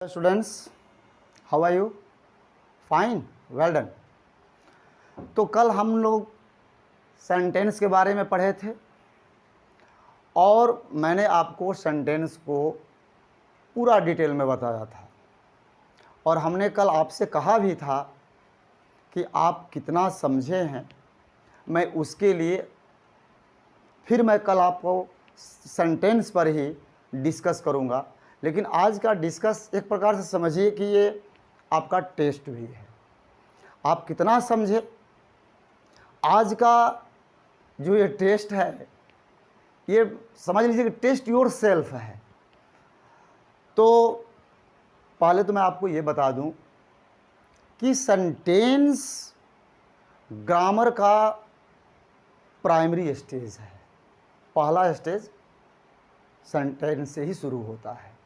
Students, how are you? Fine, well done. तो कल हम लोग सेंटेंस के बारे में पढ़े थे और मैंने आपको सेंटेंस को पूरा डिटेल में बताया था और हमने कल आपसे कहा भी था कि आप कितना समझे हैं। मैं उसके लिए फिर मैं कल आपको सेंटेंस पर ही डिस्कस करूंगा, लेकिन आज का डिस्कस एक प्रकार से समझिए कि ये आपका टेस्ट भी है। आप कितना समझे, आज का जो ये टेस्ट है, ये समझ लीजिए कि टेस्ट योर सेल्फ है। तो पहले तो मैं आपको ये बता दूं कि सेंटेंस ग्रामर का प्राइमरी स्टेज है। पहला स्टेज सेंटेंस से ही शुरू होता है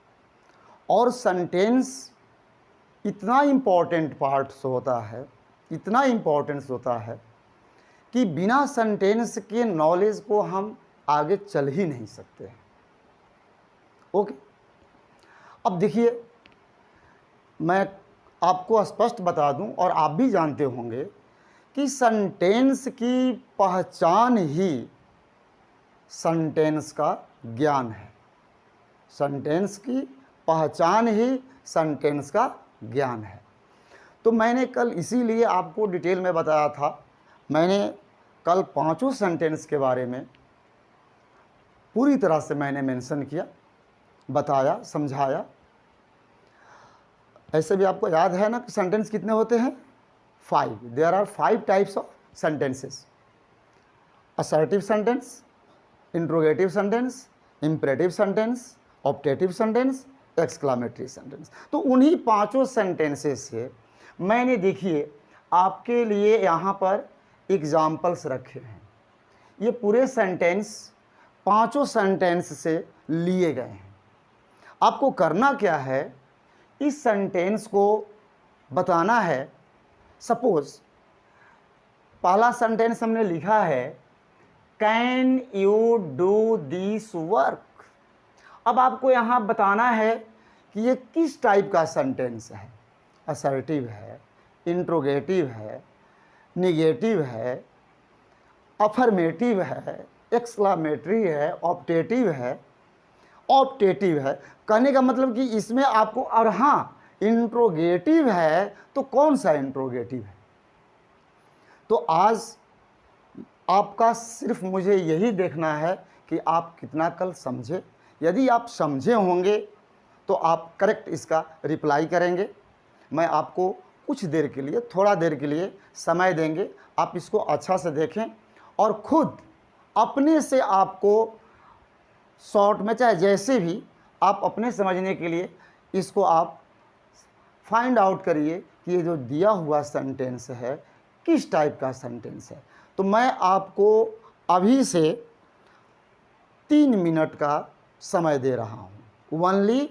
और सेंटेंस इतना इम्पोर्टेंट पार्ट्स होता है, इतना इम्पोर्टेंस होता है कि बिना सेंटेंस के नॉलेज को हम आगे चल ही नहीं सकते हैं। ओके, अब देखिए, मैं आपको स्पष्ट बता दूं और आप भी जानते होंगे कि सेंटेंस की पहचान ही सेंटेंस का ज्ञान है। सेंटेंस की पहचान ही सेंटेंस का ज्ञान है। तो मैंने कल इसीलिए आपको डिटेल में बताया था। मैंने कल पांचों सेंटेंस के बारे में पूरी तरह से मैंने मेंशन किया, बताया, समझाया। ऐसे भी आपको याद है ना कि सेंटेंस कितने होते हैं? 5। There are 5 types of sentences: assertive sentence, interrogative sentence, imperative sentence, optative sentence, exclamatory sentence. तो उन्हीं पांचों सेंटेंसेस से मैंने, देखिए, आपके लिए यहाँ पर एग्जाम्पल्स रखे हैं। ये पूरे सेंटेंस पांचों सेंटेंस से लिए गए हैं। आपको करना क्या है, इस सेंटेंस को बताना है। सपोज पहला सेंटेंस हमने लिखा है, can you do this work. अब आपको यहाँ बताना है कि ये किस टाइप का सेंटेंस है। असर्टिव है, इंट्रोगेटिव है, निगेटिव है, अफर्मेटिव है, एक्सक्लामेटरी है, ऑप्टेटिव है। ऑप्टेटिव है कहने का मतलब कि इसमें आपको, और हाँ, इंट्रोगेटिव है तो कौन सा इंट्रोगेटिव है। तो आज आपका सिर्फ मुझे यही देखना है कि आप कितना कल समझे। यदि आप समझे होंगे तो आप करेक्ट इसका रिप्लाई करेंगे। मैं आपको कुछ देर के लिए, थोड़ा देर के लिए समय देंगे। आप इसको अच्छा से देखें और खुद अपने से आपको शॉर्ट में, चाहे जैसे भी, आप अपने समझने के लिए इसको आप फाइंड आउट करिए कि ये जो दिया हुआ सेंटेंस है किस टाइप का सेंटेंस है। तो मैं आपको अभी से 3 मिनट का समय दे रहा हूँ। Only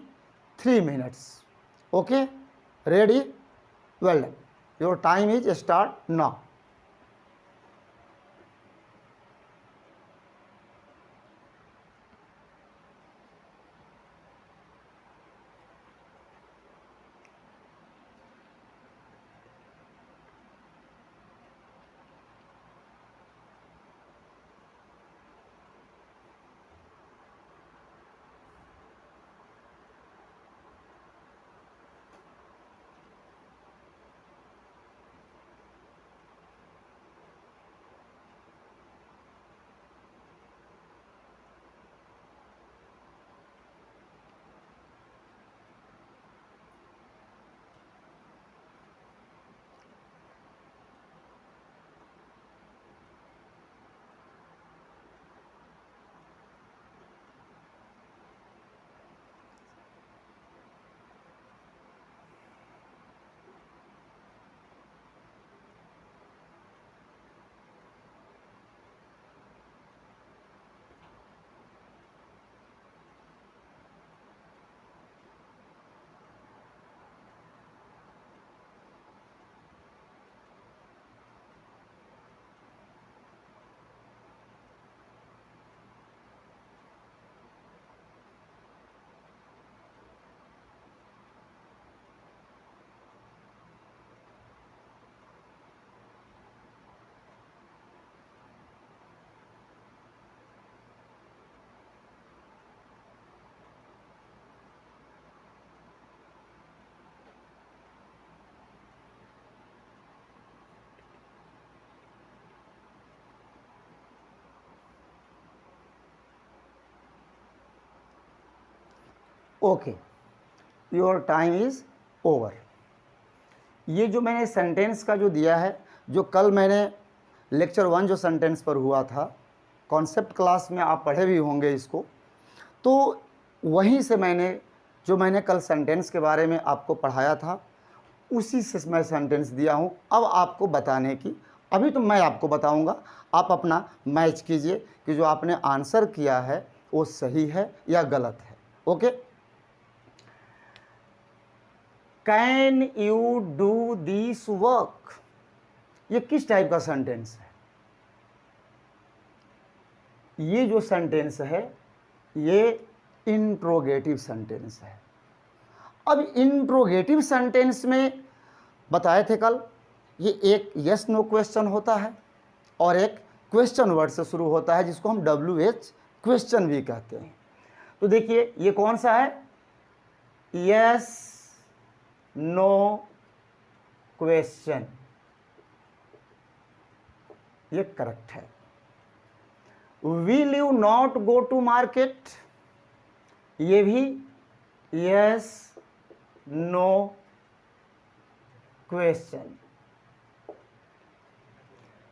3 minutes. Okay, ready? Well done. Your time is start now. Okay, your time is over. ये जो मैंने सेंटेंस का जो दिया है, जो कल मैंने लेक्चर 1 जो सेंटेंस पर हुआ था, कॉन्सेप्ट क्लास में आप पढ़े भी होंगे इसको, तो वहीं से मैंने कल सेंटेंस के बारे में आपको पढ़ाया था, उसी से मैं सेंटेंस दिया हूँ। अब आपको बताने की, अभी तो मैं आपको बताऊँगा, आप अपना मैच कीजिए कि जो आपने आंसर किया है वो सही है या गलत है। Okay, can you do this work, ये किस टाइप का सेंटेंस है? ये जो सेंटेंस है ये इंट्रोगेटिव सेंटेंस है। अब इंट्रोगेटिव सेंटेंस में बताए थे कल, ये एक यस नो क्वेश्चन होता है और एक क्वेश्चन वर्ड से शुरू होता है, जिसको हम WH क्वेश्चन भी कहते हैं। तो देखिए ये कौन सा है? यस नो क्वेश्चन, ये करेक्ट है। Will you not go to market, ये भी yes no question.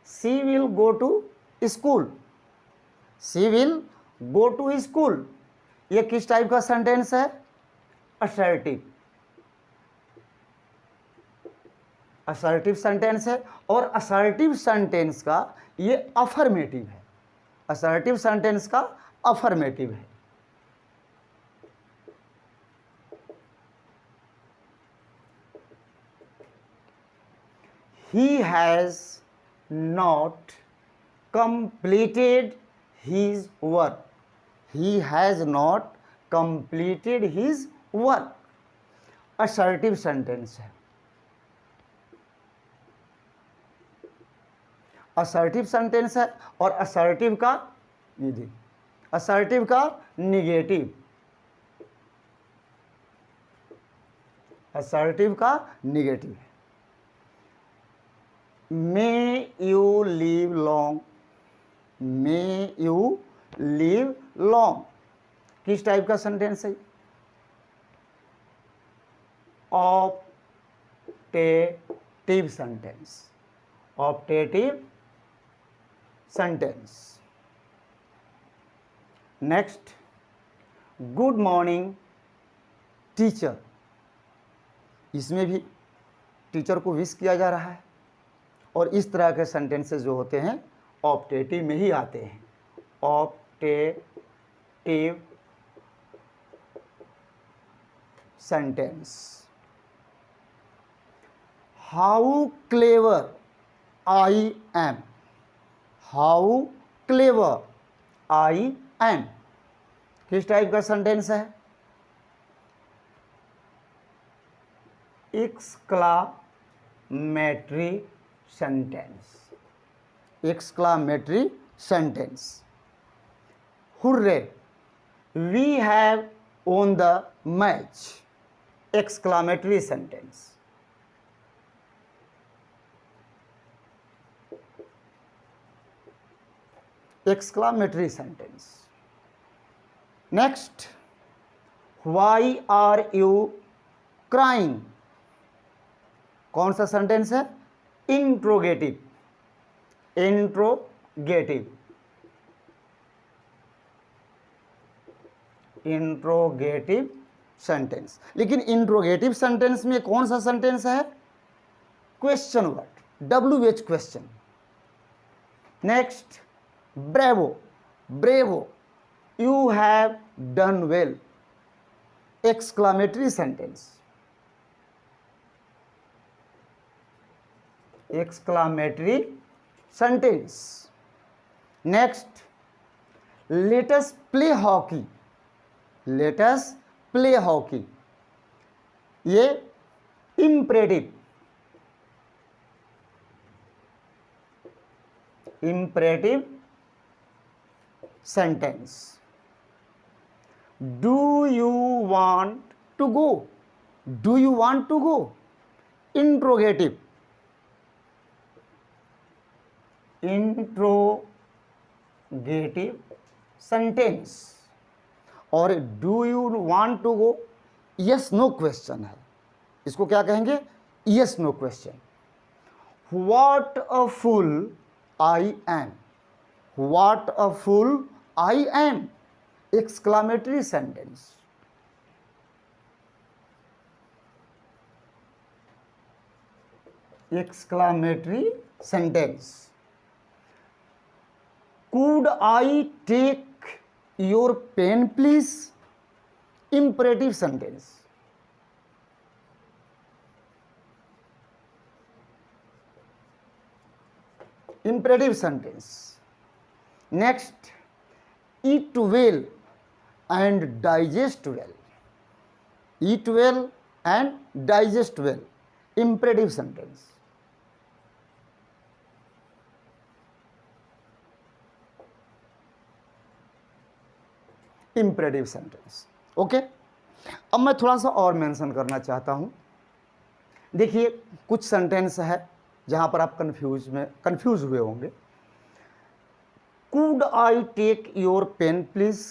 She will go to school, she will go to school, ये किस टाइप का सेंटेंस है? असर्टिव, असर्टिव सेंटेंस है। और असर्टिव सेंटेंस का ये अफर्मेटिव है, असर्टिव सेंटेंस का अफर्मेटिव है। He has not completed his work, he has not completed his work, assertive sentence है। असर्टिव सेंटेंस है और असर्टिव का ये असर्टिव का निगेटिव, असर्टिव का निगेटिव है। May you live long, may you live long, किस टाइप का सेंटेंस है? Optative sentence, optative sentence. Next, good morning teacher, इसमें भी टीचर को विश किया जा रहा है और इस तरह के सेंटेंसेस जो होते हैं ऑप्टेटिव में ही आते हैं, optative sentence. How clever I am, how clever I am, किस टाइप का सेंटेंस है? Exclamatory sentence, exclamatory sentence. Hurray we have won the match, exclamatory sentence। exclamatory sentence। next, why are you crying, कौन सा sentence है? Interrogative, interrogative, interrogative sentence. लेकिन interrogative sentence में कौन सा सेंटेंस है? Question word, WH question. Next, bravo, bravo you have done well, exclamatory sentence, exclamatory sentence। next, let us play hockey, let us play hockey, ये imperative, imperative sentence। do you want to go, do you want to go, interrogative, interrogative sentence. और do you want to go, yes no question है, इसको क्या कहेंगे, yes no question. What a fool I am, what a fool I am, exclamatory sentence. exclamatory sentence. Could I take your pen please, imperative sentence. Imperative sentence. Next, eat well and digest well, eat well and digest well, imperative sentence. Imperative sentence. Okay, अब मैं थोड़ा सा और mention करना चाहता हूं। देखिए कुछ सेंटेंस है जहां पर आप कंफ्यूज हुए होंगे। Could I take your pen please,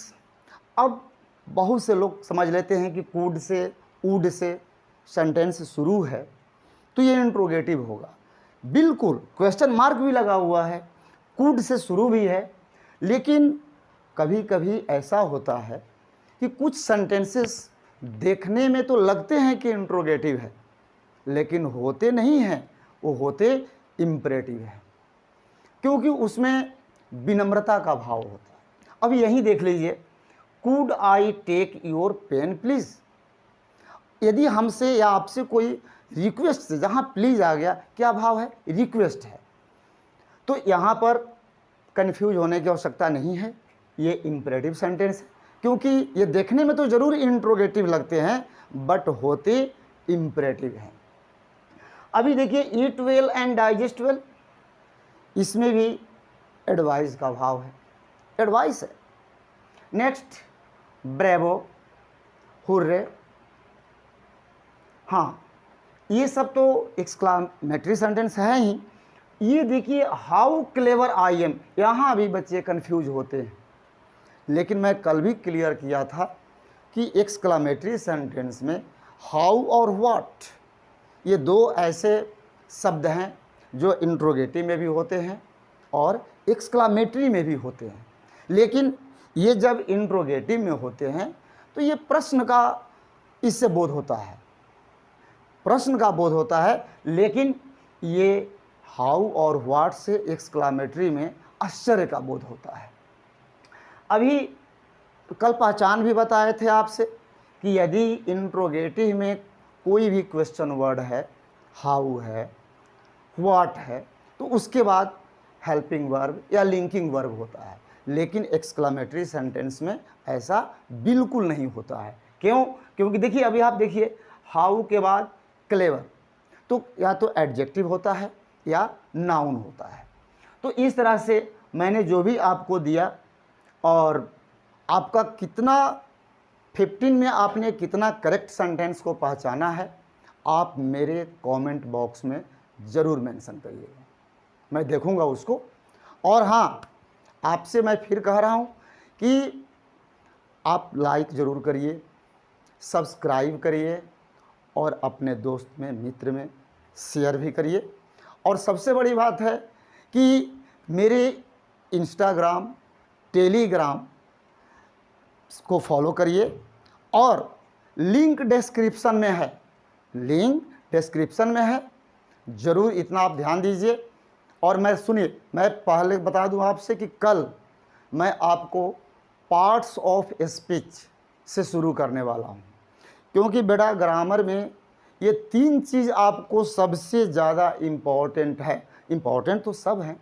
अब बहुत से लोग समझ लेते हैं कि could say would say sentence शुरू है तो ये इंट्रोगेटिव होगा। बिल्कुल, क्वेश्चन मार्क भी लगा हुआ है, कुड से शुरू भी है, लेकिन कभी कभी ऐसा होता है कि कुछ सेंटेंसेस देखने में तो लगते हैं कि इंट्रोगेटिव है, लेकिन होते नहीं हैं, वो होते इम्परेटिव है, क्योंकि उसमें विनम्रता का भाव होता है। अब यहीं देख लीजिए, could I take your pen please, यदि हमसे या आपसे कोई रिक्वेस्ट से, जहाँ प्लीज आ गया क्या भाव है, रिक्वेस्ट है, तो यहाँ पर कन्फ्यूज होने की आवश्यकता नहीं है, ये इम्परेटिव सेंटेंस है, क्योंकि ये देखने में तो जरूर इंट्रोगेटिव लगते हैं बट होते इम्परेटिव हैं। अभी देखिए ईट वेल एंड डाइजेस्ट वेल, इसमें भी एडवाइस का भाव है, एडवाइस है। नेक्स्ट, ब्रेवो, हुर्रे, हाँ ये सब तो एक्सक्लामेटरी सेंटेंस है ही। ये देखिए हाउ क्लेवर आई एम, यहाँ भी बच्चे कंफ्यूज होते हैं, लेकिन मैं कल भी क्लियर किया था कि एक्सक्लामेटरी सेंटेंस में हाउ और व्हाट ये दो ऐसे शब्द हैं जो इंट्रोगेटिव में भी होते हैं और एक्सक्लामेटरी में भी होते हैं। लेकिन ये जब इंट्रोगेटिव में होते हैं तो ये प्रश्न का इससे बोध होता है, प्रश्न का बोध होता है, लेकिन ये हाउ और व्हाट से एक्सक्लामेटरी में आश्चर्य का बोध होता है। अभी कल पहचान भी बताए थे आपसे कि यदि इंट्रोगेटिव में कोई भी क्वेश्चन वर्ड है, हाउ है, व्हाट है, तो उसके बाद हेल्पिंग वर्ब या लिंकिंग वर्ब होता है, लेकिन एक्सक्लामेटरी सेंटेंस में ऐसा बिल्कुल नहीं होता है। क्यों? क्योंकि देखिए अभी आप देखिए हाउ के बाद क्लेवर, तो या तो एडजेक्टिव होता है या नाउन होता है। तो इस तरह से मैंने जो भी आपको दिया और आपका कितना 15 में आपने कितना करेक्ट सेंटेंस को पहचाना है, आप मेरे कमेंट बॉक्स में ज़रूर मेंशन करिएगा, मैं देखूंगा उसको। और हाँ, आपसे मैं फिर कह रहा हूँ कि आप लाइक ज़रूर करिए, सब्सक्राइब करिए और अपने दोस्त में, मित्र में शेयर भी करिए। और सबसे बड़ी बात है कि मेरे इंस्टाग्राम, टेलीग्राम को फॉलो करिए और लिंक डिस्क्रिप्शन में है, लिंक डिस्क्रिप्शन में है, ज़रूर इतना आप ध्यान दीजिए। और मैं सुनिए, मैं पहले बता दूं आपसे कि कल मैं आपको पार्ट्स ऑफ स्पीच से शुरू करने वाला हूं, क्योंकि बेटा ग्रामर में ये 3 चीज़ आपको सबसे ज़्यादा इम्पॉर्टेंट है। इम्पॉर्टेंट तो सब हैं,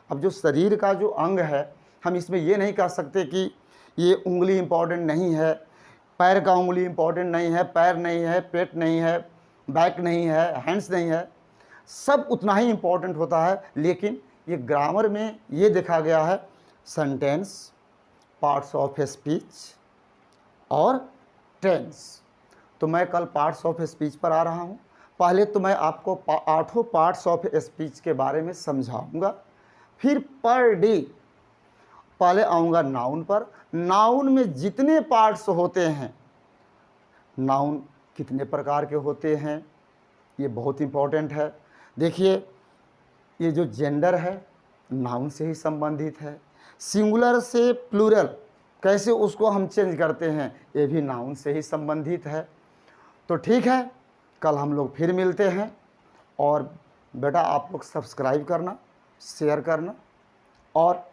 अब जो शरीर का जो अंग है, हम इसमें ये नहीं कह सकते कि ये उंगली इम्पॉर्टेंट नहीं है, पैर का उंगली इम्पॉर्टेंट नहीं है, पैर नहीं है, पेट नहीं है, बैक नहीं है, हैंड्स नहीं है, सब उतना ही इम्पॉर्टेंट होता है। लेकिन ये ग्रामर में ये देखा गया है सेंटेंस, पार्ट्स ऑफ स्पीच और टेंस। तो मैं कल पार्ट्स ऑफ स्पीच पर आ रहा हूँ। पहले तो मैं आपको 8 पार्ट्स ऑफ स्पीच के बारे में समझाऊंगा, फिर पर डे पहले आऊँगा नाउन पर। नाउन में जितने पार्ट्स होते हैं नाउन कितने प्रकार के होते हैं, ये बहुत इम्पोर्टेंट है। देखिए, ये जो जेंडर है नाउन से ही संबंधित है। सिंगुलर से प्लूरल कैसे उसको हम चेंज करते हैं, ये भी नाउन से ही संबंधित है। तो ठीक है, कल हम लोग फिर मिलते हैं। और बेटा आप लोग सब्सक्राइब करना, शेयर करना और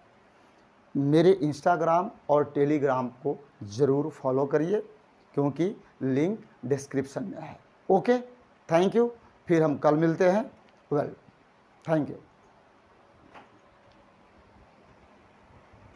मेरे इंस्टाग्राम और टेलीग्राम को ज़रूर फॉलो करिए, क्योंकि लिंक डिस्क्रिप्शन में है। Okay, thank you. फिर हम कल मिलते हैं। Well, thank you.